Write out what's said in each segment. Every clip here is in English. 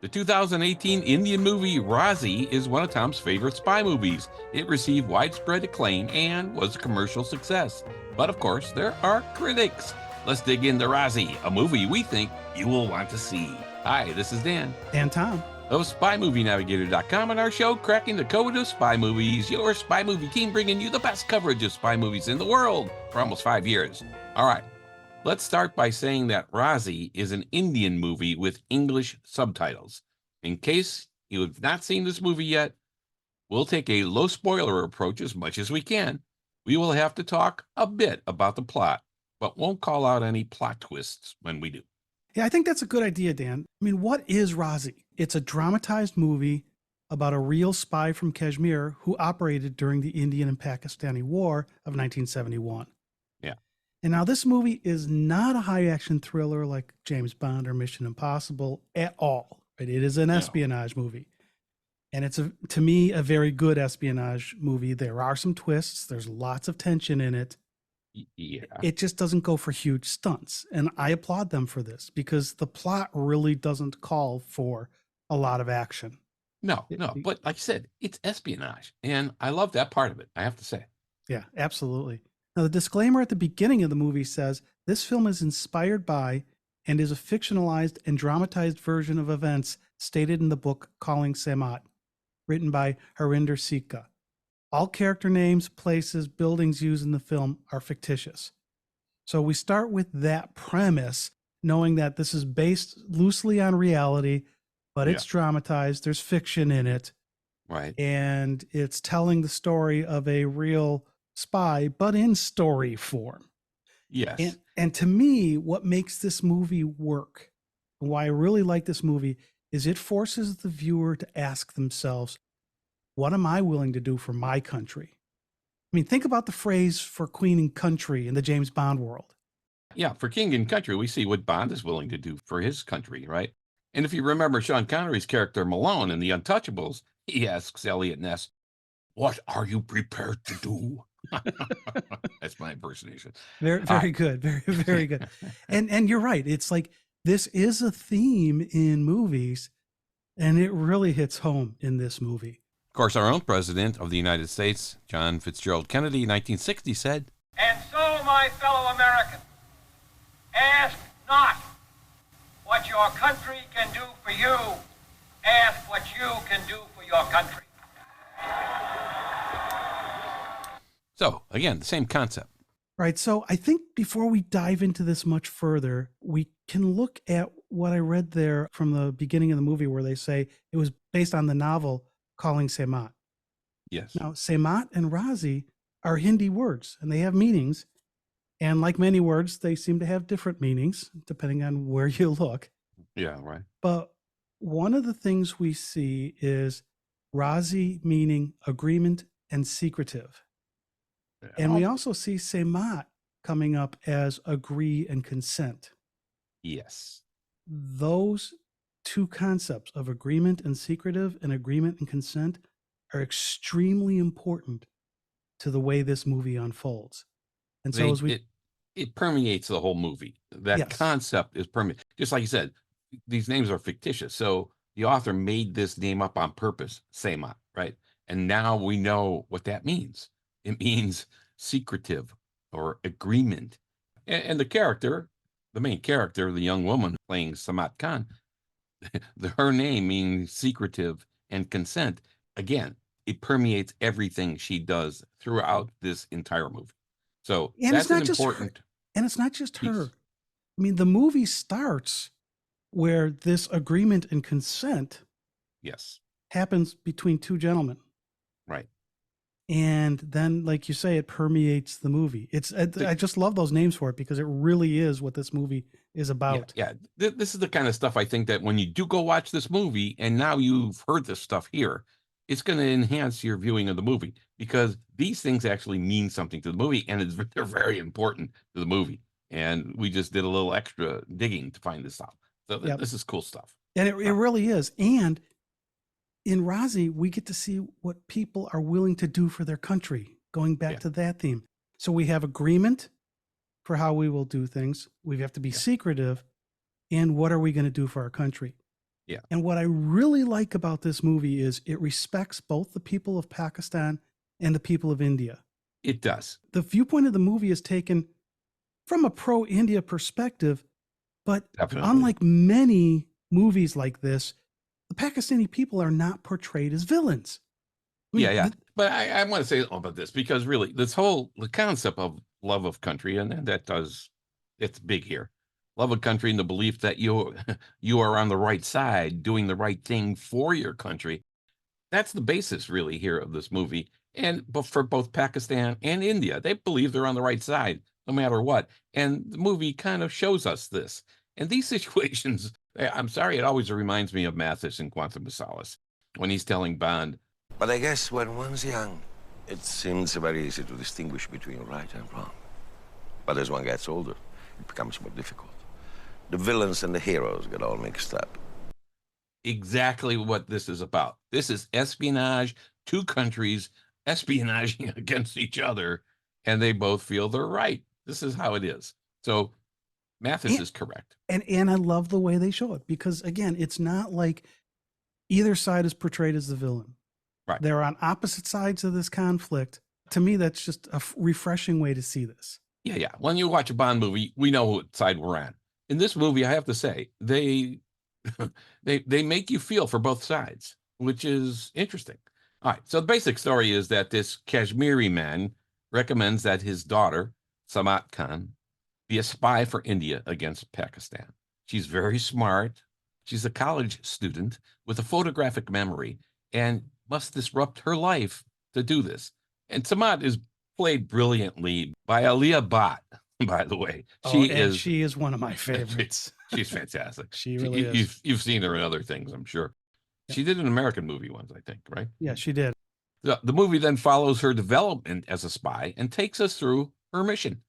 The 2018 Indian movie RAAZI is one of Tom's favorite spy movies. It received widespread acclaim and was a commercial success. But of course, there are critics. Let's dig into RAAZI, a movie we think you will want to see. Hi, this is Dan. And Tom. Of SpyMovieNavigator.com and our show, Cracking the Code of Spy Movies, your spy movie team bringing you the best coverage of spy movies in the world for almost 5 years. All right, let's start by saying that RAAZI is an Indian movie with English subtitles. In case you have not seen this movie yet, we'll take a low spoiler approach as much as we can. We will have to talk a bit about the plot, but won't call out any plot twists when we do. Yeah, I think that's a good idea, Dan. I mean, what is RAAZI? It's a dramatized movie about a real spy from Kashmir who operated during the Indian and Pakistani War of 1971. Yeah. And now this movie is not a high-action thriller like James Bond or Mission Impossible at all. Right? It is an espionage movie. And it's, to me, a very good espionage movie. There are some twists. There's lots of tension in it. Yeah. It just doesn't go for huge stunts. And I applaud them for this because the plot really doesn't call for a lot of action. No, but like I said, it's espionage. And I love that part of it, I have to say. Yeah, absolutely. Now, the disclaimer at the beginning of the movie says this film is inspired by and is a fictionalized and dramatized version of events stated in the book Calling Samat, written by Harinder Sikka. All character names, places, buildings used in the film are fictitious. So we start with that premise, knowing that this is based loosely on reality, but it's dramatized. There's fiction in it. Right. And it's telling the story of a real spy, but in story form. Yes. And to me, what makes this movie work, and why I really like this movie, is it forces the viewer to ask themselves, what am I willing to do for my country? I mean, think about the phrase for Queen and country in the James Bond world. Yeah, for King and Country, we see what Bond is willing to do for his country, right? And if you remember Sean Connery's character Malone in The Untouchables, he asks Elliot Ness, "What are you prepared to do?" That's my impersonation. Very good. Very, very good. And you're right. It's like, this is a theme in movies, and it really hits home in this movie. Of course, our own president of the United States, John Fitzgerald Kennedy, 1960, said, "And so, my fellow Americans, ask not what your country can do for you, ask what you can do for your country." So, again, the same concept. Right. So I think before we dive into this much further, we can look at what I read there from the beginning of the movie where they say it was based on the novel Calling Samat. Yes. Now, Samat and RAAZI are Hindi words, and they have meanings. And like many words, they seem to have different meanings depending on where you look. Yeah, right. But one of the things we see is RAAZI meaning agreement and secretive. And we also see Samat coming up as agree and consent. Yes. Those two concepts of agreement and secretive and agreement and consent are extremely important to the way this movie unfolds. And so it permeates the whole movie. That concept is permeate. Just like you said, these names are fictitious. So the author made this name up on purpose, Samat, right? And now we know what that means. It means secretive or agreement. And the character, the main character, the young woman playing Samat Khan, her name means secretive and consent. Again, it permeates everything she does throughout this entire movie. So that's an important. And it's not just piece. her. I mean, the movie starts where this agreement and consent happens between two gentlemen. Right. And then, like you say, it permeates the movie. I just love those names for it because it really is what this movie is about. Yeah. This is the kind of stuff I think that when you do go watch this movie and now you've heard this stuff here, it's going to enhance your viewing of the movie because these things actually mean something to the movie and they're very important to the movie. And we just did a little extra digging to find this out. So this is cool stuff. And it really is. And in RAAZI, we get to see what people are willing to do for their country, going back to that theme. So we have agreement for how we will do things. We have to be secretive. And what are we going to do for our country? Yeah, And what I really like about this movie is it respects both the people of Pakistan and the people of India. it does. The viewpoint of the movie is taken from a pro-India perspective, but Definitely. unlike many movies like this, the Pakistani people are not portrayed as villains. Yeah. But I want to say about this because really, the concept of love of country, and it's big here. Love of country and the belief that you are on the right side, doing the right thing for your country. That's the basis, really, here of this movie. But for both Pakistan and India, they believe they're on the right side, no matter what. And the movie kind of shows us this. And these situations, I'm sorry, it always reminds me of Mathis in Quantum of Solace when he's telling Bond, but I guess when one's young, it seems very easy to distinguish between right and wrong. But as one gets older, it becomes more difficult. The villains and the heroes get all mixed up. exactly what this is about. This is espionage, two countries espionaging against each other, and they both feel they're right. This is how it is. So Mathis is correct. And I love the way they show it because again, it's not like either side is portrayed as the villain. Right. They're on opposite sides of this conflict. To me, that's just a refreshing way to see this. Yeah. When you watch a Bond movie, we know what side we're on. In this movie, I have to say, they they make you feel for both sides, which is interesting. All right. So the basic story is that this Kashmiri man recommends that his daughter, Samat Khan, be a spy for India against Pakistan. She's very smart. She's a college student with a photographic memory and must disrupt her life to do this. And Samat is played brilliantly by Alia Bhatt, by the way. She is one of my favorites. She's fantastic. She really is. You've seen her in other things, I'm sure. Yeah. She did an American movie once, I think, right? Yeah, she did. The movie then follows her development as a spy and takes us through her mission.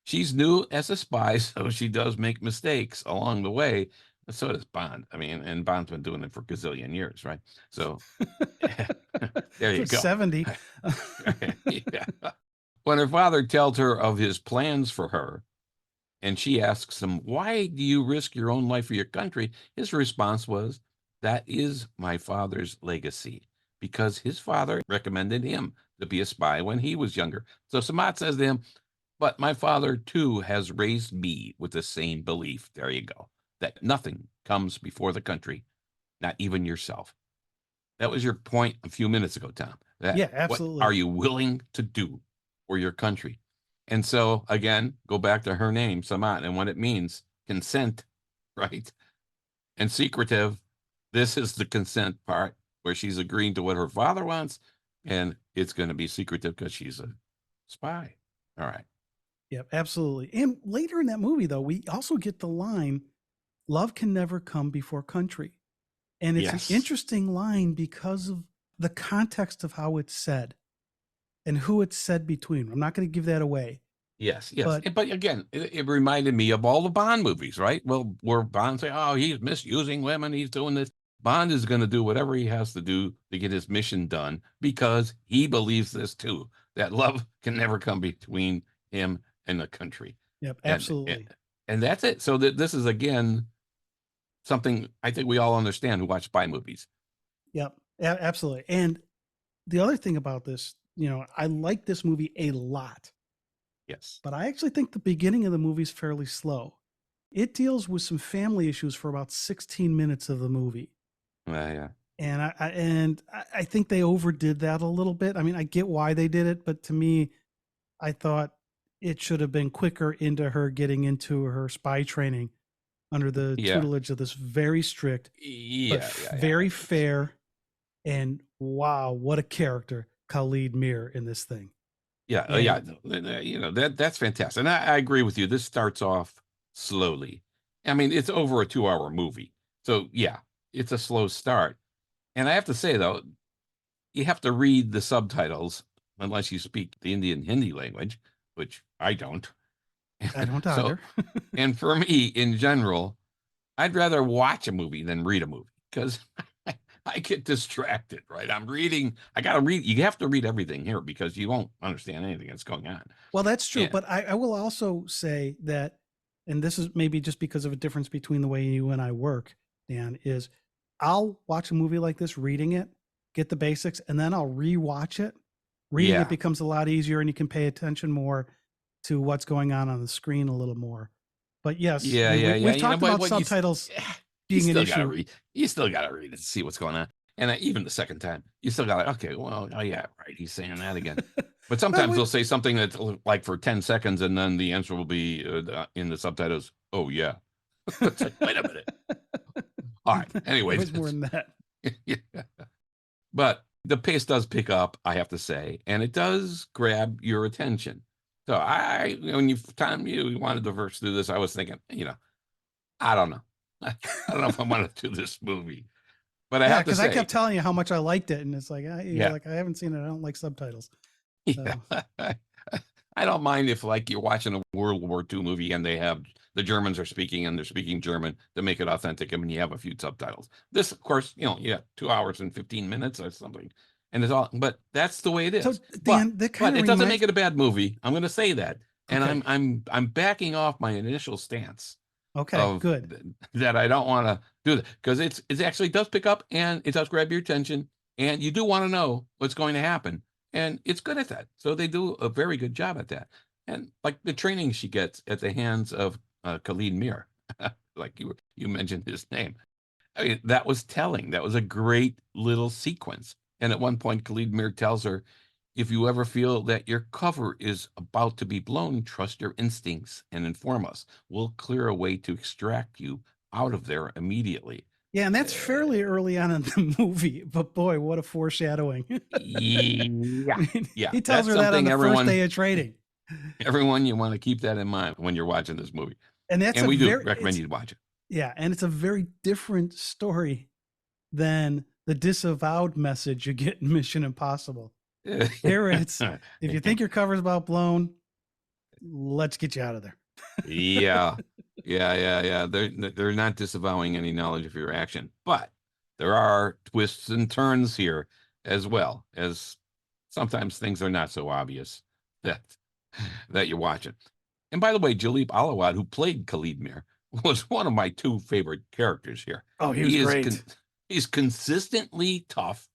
She's new as a spy, so she does make mistakes along the way. So does Bond. I mean, and Bond's been doing it for a gazillion years, right? So there you go. 70. Yeah. When her father tells her of his plans for her, and she asks him, "Why do you risk your own life for your country?" His response was, "That is my father's legacy," because his father recommended him to be a spy when he was younger. So Samat says to him, "But my father, too, has raised me with the same belief." There you go. That nothing comes before the country, not even yourself. That was your point a few minutes ago, Tom. Yeah, absolutely. What are you willing to do for your country? And so, again, go back to her name, Samat, and what it means, consent, right? And secretive. This is the consent part where she's agreeing to what her father wants, and it's going to be secretive because she's a spy. All right. Yep, absolutely. And later in that movie, though, we also get the line, "Love can never come before country." And it's Yes. an interesting line because of the context of how it's said and who it's said between. I'm not going to give that away. Yes. But Again, it reminded me of all the Bond movies, right? Well, where Bond say, "Oh, he's misusing women, he's doing this." Bond is going to do whatever he has to do to get his mission done because he believes this too, that love can never come between him and the country. yep, absolutely. And that's it. So this is, again, something I think we all understand who watch spy movies. Yep, absolutely. And the other thing about this, I like this movie a lot, Yes. but I actually think the beginning of the movie is fairly slow. It deals with some family issues for about 16 minutes of the movie. Yeah. And I think they overdid that a little bit. I mean, I get why they did it, but to me, I thought it should have been quicker into her getting into her spy training under the tutelage of this very strict, but very fair, and wow, what a character, Khalid Mir in this thing. Yeah. That's fantastic. And I agree with you. This starts off slowly. I mean, it's over a 2-hour movie. So yeah, it's a slow start. And I have to say, though, you have to read the subtitles unless you speak the Indian Hindi language, which I don't. I don't either. And for me, in general, I'd rather watch a movie than read a movie because I get distracted, right? I'm reading. I got to read. You have to read everything here because you won't understand anything that's going on. Well, that's true. Yeah. But I will also say that, and this is maybe just because of a difference between the way you and I work, Dan, is I'll watch a movie like this, reading it, get the basics, and then I'll rewatch it. Reading Yeah. it becomes a lot easier, and you can pay attention more to what's going on the screen a little more. But yes, Yeah, yeah, yeah. we've talked about what subtitles you being an still gotta issue. read. You still gotta read it to see what's going on. And even the second time, you still gotta, okay, well, oh yeah, right. He's saying that again. But sometimes they'll say something that's like for 10 seconds, and then the answer will be in the subtitles. Oh yeah. It's like, wait a minute. All right. Anyway, It was more than that. yeah. But the pace does pick up, I have to say, and it does grab your attention. So when you wanted to verse through this, I was thinking, I don't know. I don't know if I want to do this movie, but I Yeah, have to because say, I kept telling you how much I liked it, and it's like, you're Yeah. like, I haven't seen it. I don't like subtitles. yeah, I don't mind if like you're watching a World War II movie and the Germans are speaking and they're speaking German to make it authentic. I mean, you have a few subtitles. This, of course, 2 hours and 15 minutes or something, and it's all. But that's the way it is. So Dan, that kind but of it doesn't make it a bad movie. I'm going to say that, and Okay. I'm backing off my initial stance. Okay, good. That I don't want to do that, because it actually does pick up and it does grab your attention, and you do want to know what's going to happen, and it's good at that. So they do a very good job at that. And like the training she gets at the hands of Khalid Mir, like you mentioned his name. I mean, that was telling. That was a great little sequence. And at one point, Khalid Mir tells her, if you ever feel that your cover is about to be blown, trust your instincts and inform us. We'll clear a way to extract you out of there immediately. Yeah, and that's fairly early on in the movie, but boy, what a foreshadowing. Yeah. I mean, Yeah. he tells That's her that on something the first day of training. Everyone, you want to keep that in mind when you're watching this movie. And that's we do recommend you to watch it. Yeah, and it's a very different story than the disavowed message you get in Mission Impossible. Here it's, if you think your cover's about blown, let's get you out of there. Yeah. They're not disavowing any knowledge of your action, but there are twists and turns here, as well as sometimes things are not so obvious that you're watching. And by the way, Jalip Alawad, who played Khalid Mir, was one of my 2 favorite characters here. Oh, he was great. He's consistently tough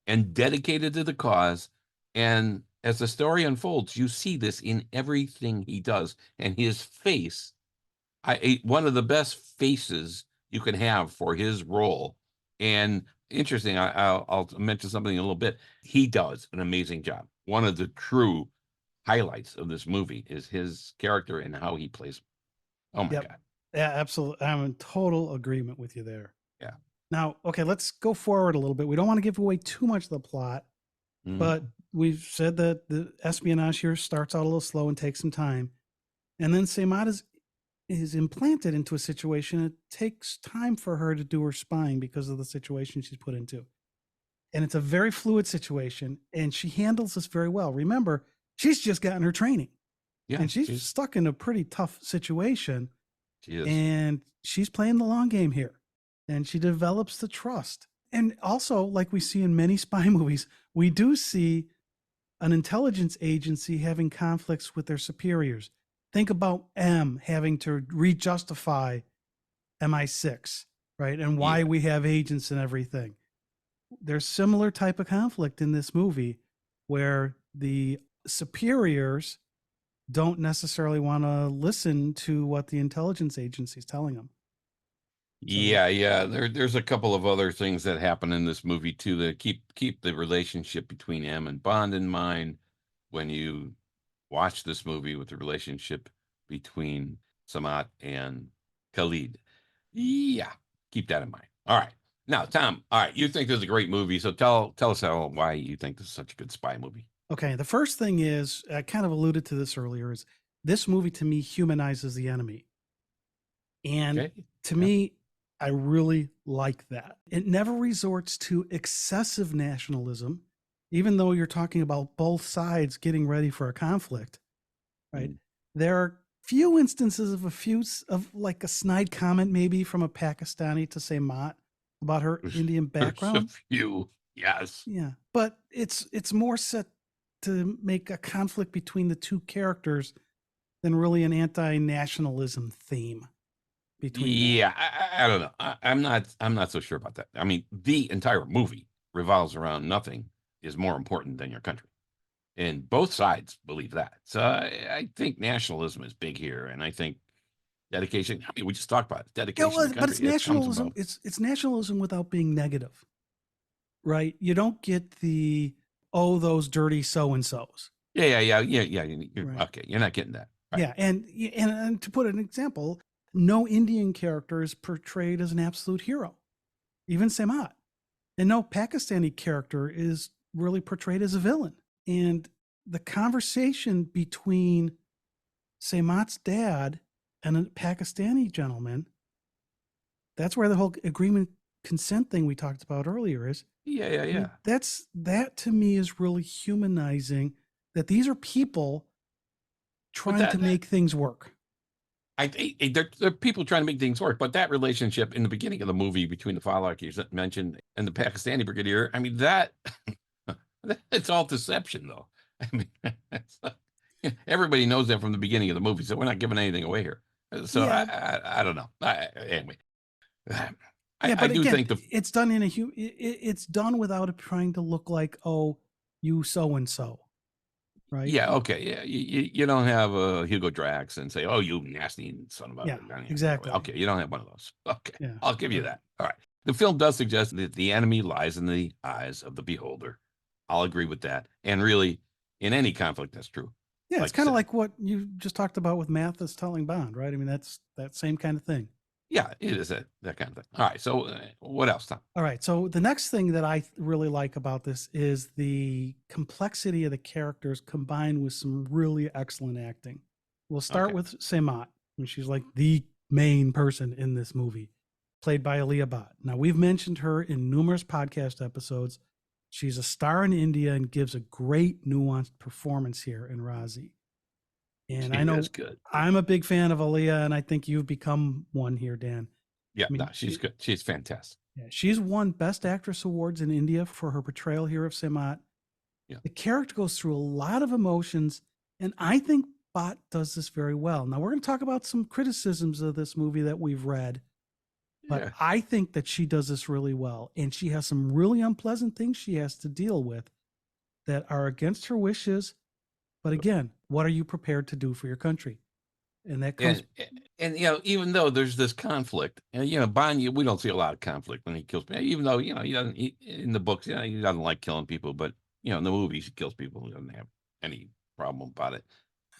and dedicated to the cause. And as the story unfolds, you see this in everything he does. And his face, one of the best faces you can have for his role. And interesting, I'll mention something in a little bit. He does an amazing job. One of the true highlights of this movie is his character and how he plays. Oh my God. Yeah, absolutely. I'm in total agreement with you there. Yeah. Now, okay, let's go forward a little bit. We don't want to give away too much of the plot, but we've said that the espionage here starts out a little slow and takes some time. And then Seymour is implanted into a situation. It takes time for her to do her spying because of the situation she's put into. And it's a very fluid situation, and she handles this very well. Remember, she's just gotten her training. Yeah, and she's stuck in a pretty tough situation. She is. And she's playing the long game here. And she develops the trust. And also, like we see in many spy movies, we do see an intelligence agency having conflicts with their superiors. Think about M having to re-justify MI6, right? And why we have agents and everything. There's similar type of conflict in this movie where the superiors don't necessarily want to listen to what the intelligence agency is telling them. So, yeah. There's a couple of other things that happen in this movie too that keep the relationship between M and Bond in mind when you watch this movie, with the relationship between Samat and Khalid. Yeah, keep that in mind. All right. Now, Tom, all right, you think this is a great movie, so tell us why you think this is such a good spy movie. Okay, the first thing is, I kind of alluded to this earlier, is this movie to me humanizes the enemy. And to me, I really like that. It never resorts to excessive nationalism, even though you're talking about both sides getting ready for a conflict, right? There are few instances of like a snide comment maybe from a Pakistani to Seymour about her Indian background. There's a few, yes. Yeah, but it's more set to make a conflict between the two characters than really an anti-nationalism theme. between that. Yeah, I don't know. I'm not so sure about that. I mean, the entire movie revolves around nothing is more important than your country. And both sides believe that. So I think nationalism is big here. And I think dedication, I mean, we just talked about it, Yeah, dedication well, to the but it's country. It comes nationalism. about. It's nationalism without being negative, right? You don't get the, oh, those dirty so-and-sos. Yeah. Right. Okay, you're not getting that. Right. Yeah, and to put an example, no Indian character is portrayed as an absolute hero, even Samat. And no Pakistani character is really portrayed as a villain. And the conversation between Samat's dad and a Pakistani gentleman, that's where the whole agreement consent thing we talked about earlier is. Yeah. I mean, that to me is really humanizing, that these are people trying to make things work. I think there are people trying to make things work, but that relationship in the beginning of the movie between the Falaki's that mentioned and the Pakistani brigadier, I mean, that it's all deception, though. I mean, everybody knows that from the beginning of the movie, so we're not giving anything away here. So Yeah. I don't know. Anyway, I do think it's done in it's done without it trying to look like, oh, you so and so, right? Yeah, okay, yeah. You don't have Hugo Drax and say, "Oh, you nasty son of a." Yeah, exactly. Okay, you don't have one of those. Okay, Yeah, I'll give you right. that. All right. The film does suggest that the enemy lies in the eyes of the beholder. I'll agree with that. And really, in any conflict, that's true. Yeah, like it's kind you of said. like what you just talked about with Mathis telling Bond, right? I mean, that's that same kind of thing. Yeah, it is that kind of thing. All right. So, what else, Tom? All right. So the next thing that I really like about this is the complexity of the characters combined with some really excellent acting. We'll start with Samat, and she's like the main person in this movie, played by Alia Bhatt. Now, we've mentioned her in numerous podcast episodes. She's a star in India and gives a great nuanced performance here in RAAZI. And She I know is good. I'm a big fan of Alia, and I think you've become one here, Dan. Yeah, I mean, no, she's good. She's fantastic. Yeah, she's won Best Actress awards in India for her portrayal here of Samat. Yeah. The character goes through a lot of emotions, and I think Bhatt does this very well. Now, we're going to talk about some criticisms of this movie that we've read, but Yeah. I think that she does this really well, and she has some really unpleasant things she has to deal with that are against her wishes. But again, what are you prepared to do for your country? And that comes. And even though there's this conflict, and Bond, we don't see a lot of conflict when he kills people. Even though he doesn't in the books, he doesn't like killing people, but in the movies he kills people. He doesn't have any problem about it.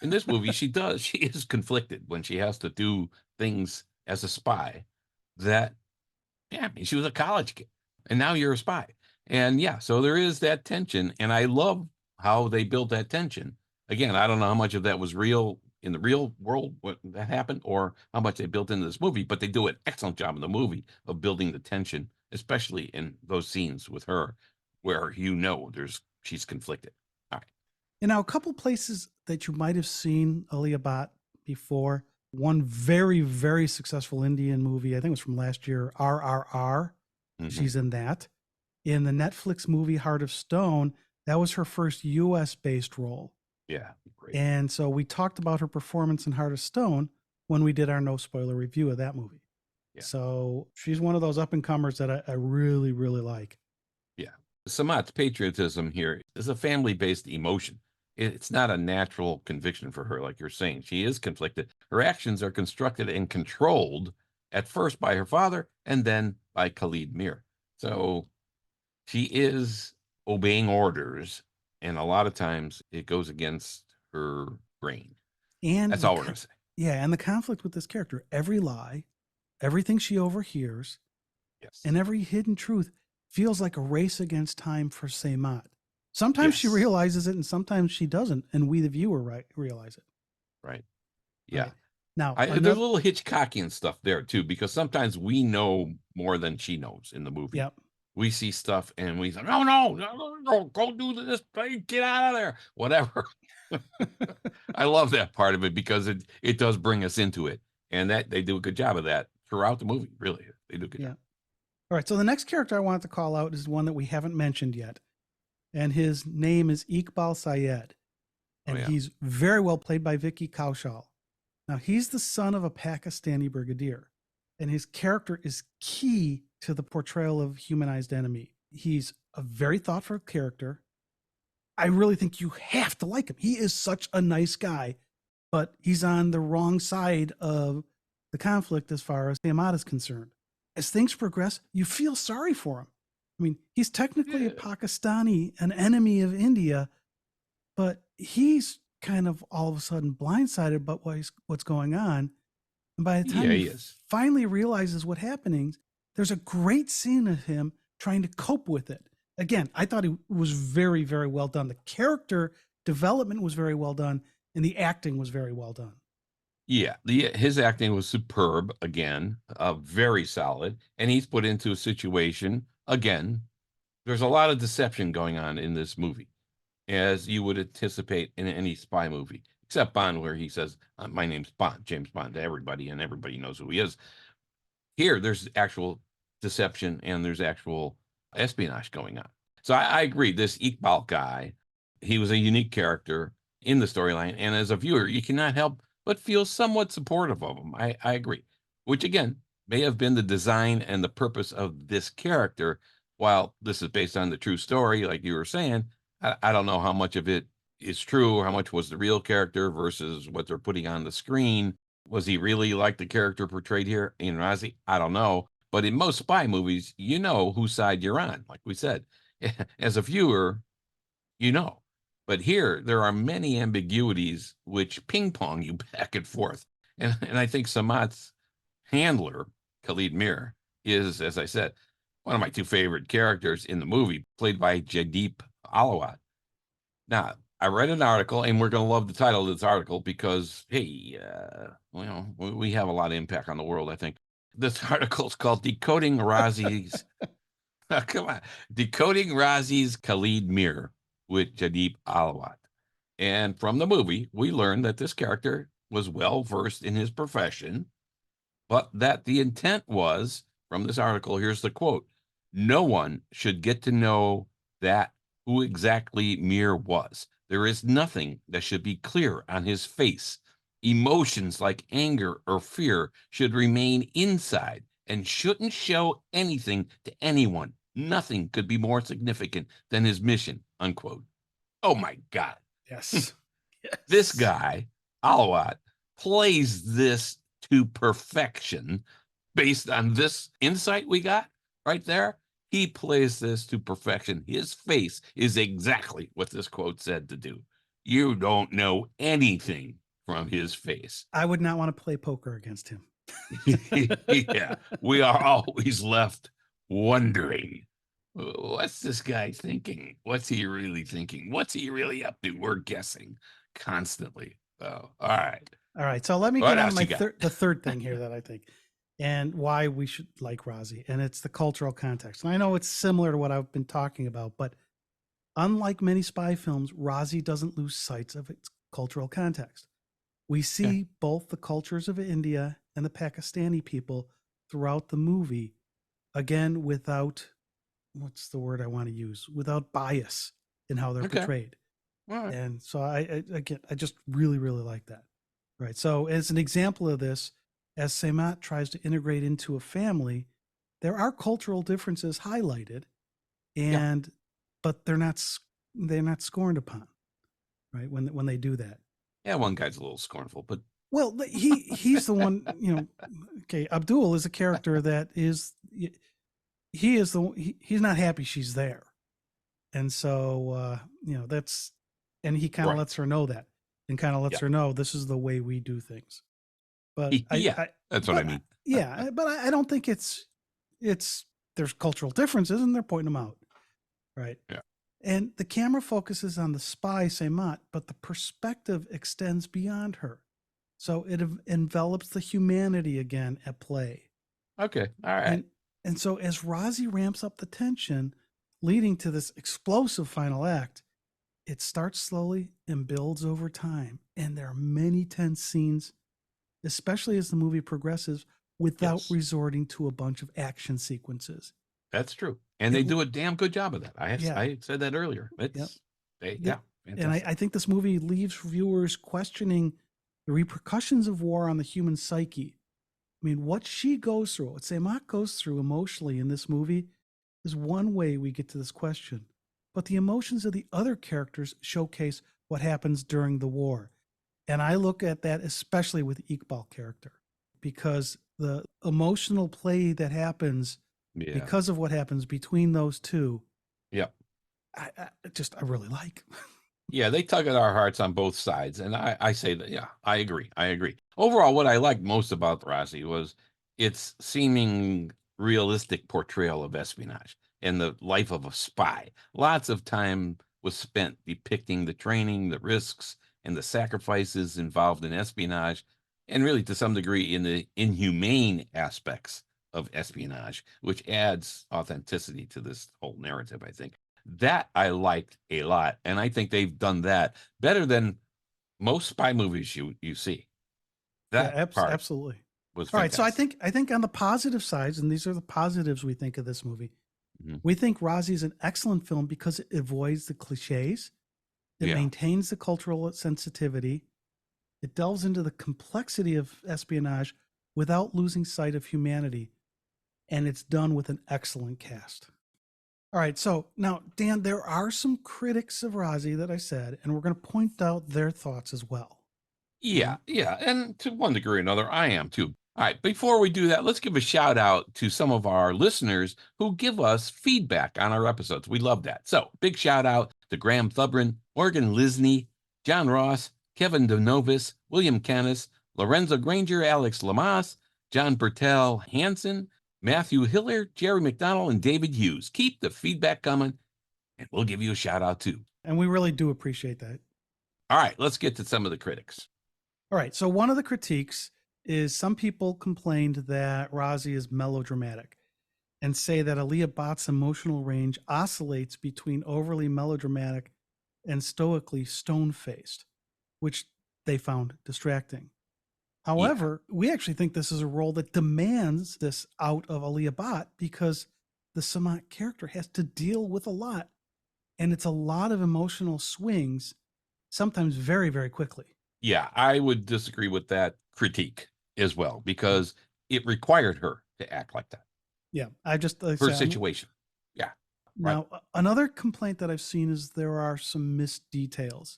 In this movie, she does. She is conflicted when she has to do things as a spy. That, I mean, she was a college kid, and now you're a spy, and so there is that tension, and I love how they built that tension. Again, I don't know how much of that was real in the real world, what that happened, or how much they built into this movie, but they do an excellent job in the movie of building the tension, especially in those scenes with her where she's conflicted. All right. And now a couple places that you might have seen Alia Bhatt before. One very, very successful Indian movie, I think it was from last year, RRR. Mhm. She's in that. In the Netflix movie Heart of Stone, that was her first US-based role. Yeah, great. And so we talked about her performance in Heart of Stone when we did our no spoiler review of that movie. Yeah. So she's one of those up and comers that I really, really like. Yeah. Samat's patriotism here is a family-based emotion. It's not a natural conviction for her, like you're saying. She is conflicted. Her actions are constructed and controlled at first by her father and then by Khalid Mir. So she is obeying orders, and a lot of times it goes against her brain. And that's all we're going to say. Yeah, and the conflict with this character, every lie, everything she overhears, yes, and every hidden truth feels like a race against time for Samat. Sometimes she realizes it, and sometimes she doesn't, and we, the viewer, realize it. Right. Yeah. Right. Now, there's a little Hitchcockian stuff there too, because sometimes we know more than she knows in the movie. Yep. We see stuff and we say, no, go do this, get out of there, whatever. I love that part of it because it does bring us into it, and that they do a good job of that throughout the movie. Really, they do a good job. All right. So the next character I wanted to call out is one that we haven't mentioned yet, and his name is Iqbal Syed, and he's very well played by Vicky Kaushal. Now, he's the son of a Pakistani brigadier. and his character is key to the portrayal of humanized enemy. He's a very thoughtful character. I really think you have to like him. He is such a nice guy, but he's on the wrong side of the conflict as far as Samat is concerned. As things progress, you feel sorry for him. I mean, he's technically a Pakistani, an enemy of India, but he's kind of all of a sudden blindsided about what's going on. And by the time he finally realizes what's happening, there's a great scene of him trying to cope with it. Again, I thought he was very, very well done. The character development was very well done, and the acting was very well done. Yeah, his acting was superb again, very solid, and he's put into a situation again. There's a lot of deception going on in this movie, as you would anticipate in any spy movie, except Bond, where he says, "My name's Bond, James Bond," to everybody, and everybody knows who he is. Here, there's actual deception and there's actual espionage going on. So I agree. This Iqbal guy, he was a unique character in the storyline, and as a viewer, you cannot help but feel somewhat supportive of him. I agree, which again may have been the design and the purpose of this character. While this is based on the true story, like you were saying, I don't know how much of it is true, or how much was the real character versus what they're putting on the screen. Was he really like the character portrayed here in RAAZI? I don't know. But in most spy movies, you know whose side you're on, like we said. As a viewer, you know. But here, there are many ambiguities which ping-pong you back and forth. And I think Samat's handler, Khalid Mir, is, as I said, one of my two favorite characters in the movie, played by Jaideep Alawat. Now, I read an article, and we're going to love the title of this article because, hey, well, we have a lot of impact on the world, I think. This article is called Decoding RAAZI's, come on, Decoding RAAZI's Khalid Mir with Jaideep Alawat. And from the movie, we learned that this character was well-versed in his profession, but that the intent was, from this article, here's the quote, "No one should get to know that who exactly Mir was. There is nothing that should be clear on his face. Emotions like anger or fear should remain inside and shouldn't show anything to anyone. Nothing could be more significant than his mission," unquote. Oh my God. Yes. Yes. This guy, Alawat, plays this to perfection based on this insight we got right there. He plays this to perfection. His face is exactly what this quote said to do. You don't know anything from his face. I would not want to play poker against him. Yeah, we are always left wondering, what's this guy thinking? What's he really thinking? What's he really up to? We're guessing constantly. Oh, all right. All right. So let me get on my the third thing here that I think, and why we should like RAAZI, and it's the cultural context. And I know it's similar to what I've been talking about, but unlike many spy films, RAAZI doesn't lose sight of its cultural context. We see both the cultures of India and the Pakistani people throughout the movie, again, without, what's the word I want to use? Without bias in how they're portrayed. Right. And so I just really, really like that. Right. So as an example of this, as Samat tries to integrate into a family, there are cultural differences highlighted, and but they're not scorned upon, right? When they do that. Yeah, one guy's a little scornful, but well, he's the one. You know, okay. Abdul is a character that is he's not happy she's there, and so you know that's, and he kind of lets her know that, and kind of lets her know this is the way we do things. But that's what I mean. Yeah, but I don't think it's there's cultural differences, and they're pointing them out, right? Yeah. And the camera focuses on the spy Samat, but the perspective extends beyond her, so it envelops the humanity again at play. Okay, all right. And so as RAAZI ramps up the tension, leading to this explosive final act, it starts slowly and builds over time, and there are many tense scenes, especially as the movie progresses, without resorting to a bunch of action sequences. That's true. And they do a damn good job of that. I said that earlier. It's and I think this movie leaves viewers questioning the repercussions of war on the human psyche. I mean, what she goes through, what Semat goes through emotionally in this movie is one way we get to this question. But the emotions of the other characters showcase what happens during the war. And I look at that especially with Iqbal character, because the emotional play that happens because of what happens between those two, I really like. Yeah, they tug at our hearts on both sides. And I say that, yeah, I agree. Overall, what I liked most about RAAZI was its seeming realistic portrayal of espionage and the life of a spy. Lots of time was spent depicting the training, the risks, and the sacrifices involved in espionage, and really to some degree in the inhumane aspects of espionage, which adds authenticity to this whole narrative, I think. That I liked a lot, and I think they've done that better than most spy movies you see. That part absolutely was all right. So fantastic. I think on the positive sides, and these are the positives we think of this movie, we think RAAZI is an excellent film because it avoids the cliches, it maintains the cultural sensitivity, it delves into the complexity of espionage without losing sight of humanity, and it's done with an excellent cast. All right, so now, Dan, there are some critics of RAAZI that I said, and we're going to point out their thoughts as well. Yeah, and to one degree or another, I am too. All right, before we do that, let's give a shout out to some of our listeners who give us feedback on our episodes. We love that. So, big shout out to Graham Thubrin, Morgan Lisney, John Ross, Kevin DeNovis, William Canis, Lorenzo Granger, Alex Lamas, John Bertel Hansen, Matthew Hiller, Jerry McDonald, and David Hughes. Keep the feedback coming, and we'll give you a shout out too. And we really do appreciate that. All right, let's get to some of the critics. All right, so one of the critiques is some people complained that RAAZI is melodramatic and say that Alia Bhatt's emotional range oscillates between overly melodramatic and stoically stone-faced, which they found distracting. However, we actually think this is a role that demands this out of Alia Bhatt because the Semat character has to deal with a lot, and it's a lot of emotional swings, sometimes very, very quickly. Yeah, I would disagree with that critique as well because it required her to act like that. Yeah, I just her situation. Yeah. Now, another complaint that I've seen is there are some missed details.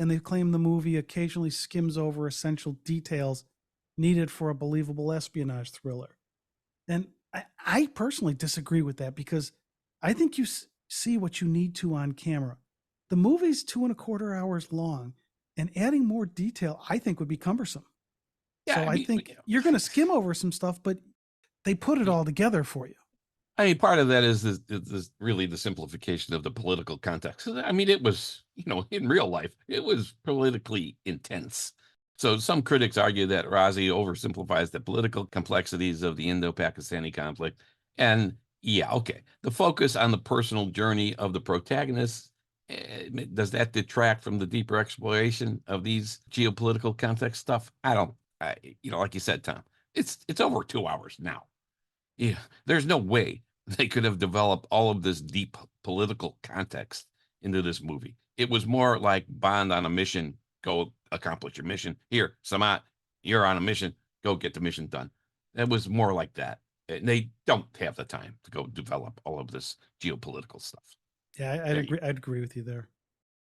And they claim the movie occasionally skims over essential details needed for a believable espionage thriller. And I personally disagree with that because I think you see what you need to on camera. The movie's 2.25 hours long, and adding more detail, I think, would be cumbersome. Yeah, so I think you're going to skim over some stuff, but they put it all together for you. I mean, part of that is really the simplification of the political context. I mean, it was, in real life, it was politically intense. So some critics argue that RAAZI oversimplifies the political complexities of the Indo-Pakistani conflict. And the focus on the personal journey of the protagonists, does that detract from the deeper exploration of these geopolitical context stuff? Like you said, Tom, it's over 2 hours now. Yeah, there's no way they could have developed all of this deep political context into this movie. It was more like Bond on a mission, go accomplish your mission. Here, Semat, you're on a mission, go get the mission done. It was more like that. And they don't have the time to go develop all of this geopolitical stuff. Yeah, I'd agree with you there.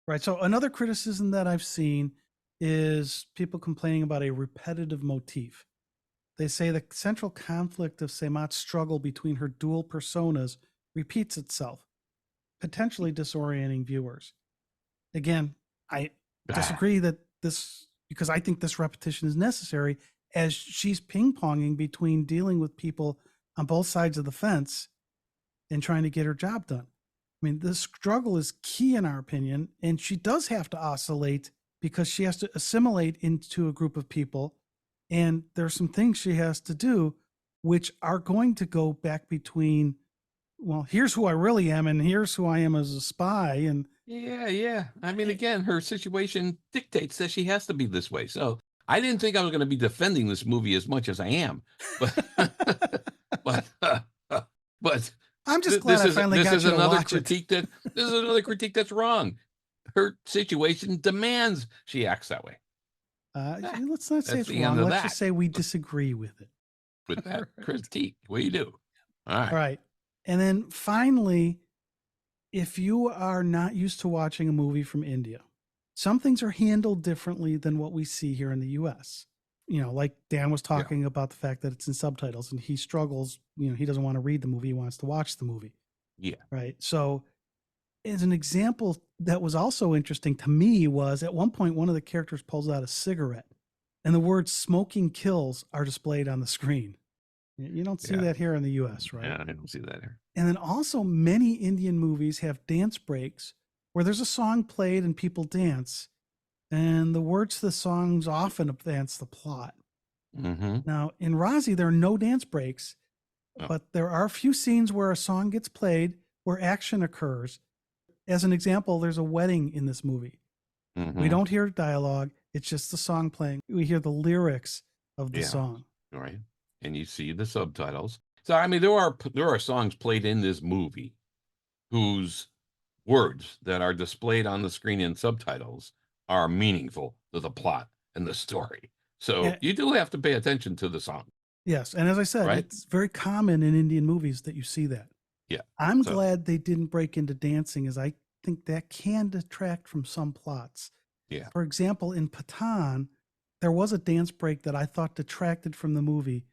Right. So another criticism that I've seen is people complaining about a repetitive motif. They say the central conflict of Semat's struggle between her dual personas repeats itself, potentially disorienting viewers. Again, I disagree that because I think this repetition is necessary as she's ping-ponging between dealing with people on both sides of the fence and trying to get her job done. I mean, the struggle is key in our opinion, and she does have to oscillate because she has to assimilate into a group of people. And there's some things she has to do, which are going to go back between, well, here's who I really am, and here's who I am as a spy. And yeah. I mean, again, her situation dictates that she has to be this way. So I didn't think I was going to be defending this movie as much as I am, but I'm just glad I finally got you to watch it. This is another critique that's wrong. Her situation demands she acts that way. Let's not say it's wrong. Let's just say we disagree with it. with that critique. What do you do? All right. All right. And then finally, if you are not used to watching a movie from India, some things are handled differently than what we see here in the US. You know, like Dan was talking about the fact that it's in subtitles and he struggles, you know, he doesn't want to read the movie, he wants to watch the movie. Yeah. Right. So, as an example that was also interesting to me was at one point, one of the characters pulls out a cigarette and the words smoking kills are displayed on the screen. You don't see that here in the US, right? Yeah, I don't see that here. And then also many Indian movies have dance breaks where there's a song played and people dance, and the words to the songs often advance the plot. Mm-hmm. Now, in RAAZI, there are no dance breaks, but there are a few scenes where a song gets played, where action occurs. As an example, there's a wedding in this movie. Mm-hmm. We don't hear dialogue. It's just the song playing. We hear the lyrics of the song. Right. And you see the subtitles. So, I mean, there are songs played in this movie whose words that are displayed on the screen in subtitles are meaningful to the plot and the story. So you do have to pay attention to the song. Yes. And as I said, it's very common in Indian movies that you see that. Yeah. I'm glad they didn't break into dancing, as I think that can detract from some plots. Yeah. For example, in Pathan, there was a dance break that I thought detracted from the movie,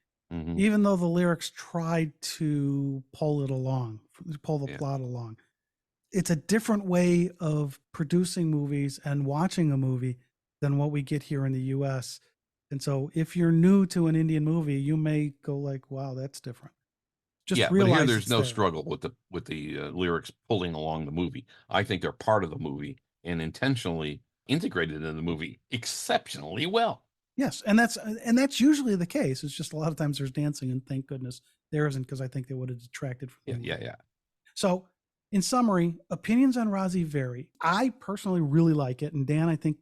even though the lyrics tried to pull it along, pull the plot along. It's a different way of producing movies and watching a movie than what we get here in the US. And so if you're new to an Indian movie, you may go like, wow, that's different. Just but realize here there's no struggle with the lyrics pulling along the movie. I think they're part of the movie and intentionally integrated in the movie exceptionally well. Yes, and that's usually the case. It's just a lot of times there's dancing, and thank goodness there isn't, because I think they would have detracted from the movie. Yeah. So, in summary, opinions on RAAZI vary. I personally really like it, and Dan, I think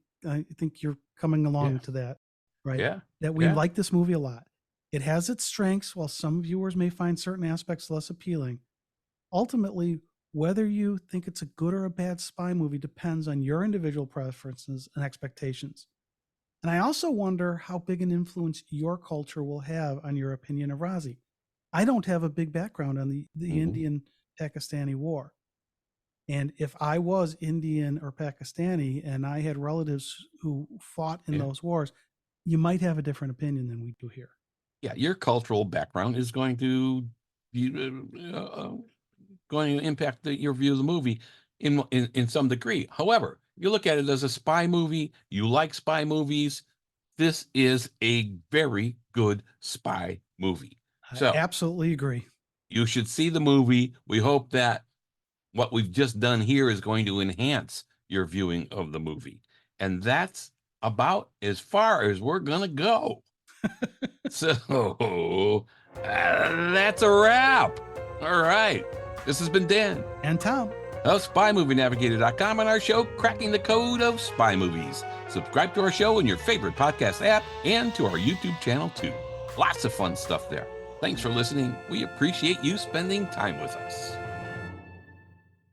you're coming along to that, right? Yeah. That we like this movie a lot. It has its strengths, while some viewers may find certain aspects less appealing. Ultimately, whether you think it's a good or a bad spy movie depends on your individual preferences and expectations. And I also wonder how big an influence your culture will have on your opinion of RAAZI. I don't have a big background on the Indian-Pakistani war. And if I was Indian or Pakistani and I had relatives who fought in those wars, you might have a different opinion than we do here. Yeah, your cultural background is going to impact your view of the movie in some degree. However, you look at it as a spy movie, you like spy movies, this is a very good spy movie. So I absolutely agree. You should see the movie. We hope that what we've just done here is going to enhance your viewing of the movie. And that's about as far as we're going to go. So that's a wrap. All right. This has been Dan and Tom of SpyMovieNavigator.com and our show, Cracking the Code of Spy Movies. Subscribe to our show in your favorite podcast app and to our YouTube channel too. Lots of fun stuff there. Thanks for listening. We appreciate you spending time with us.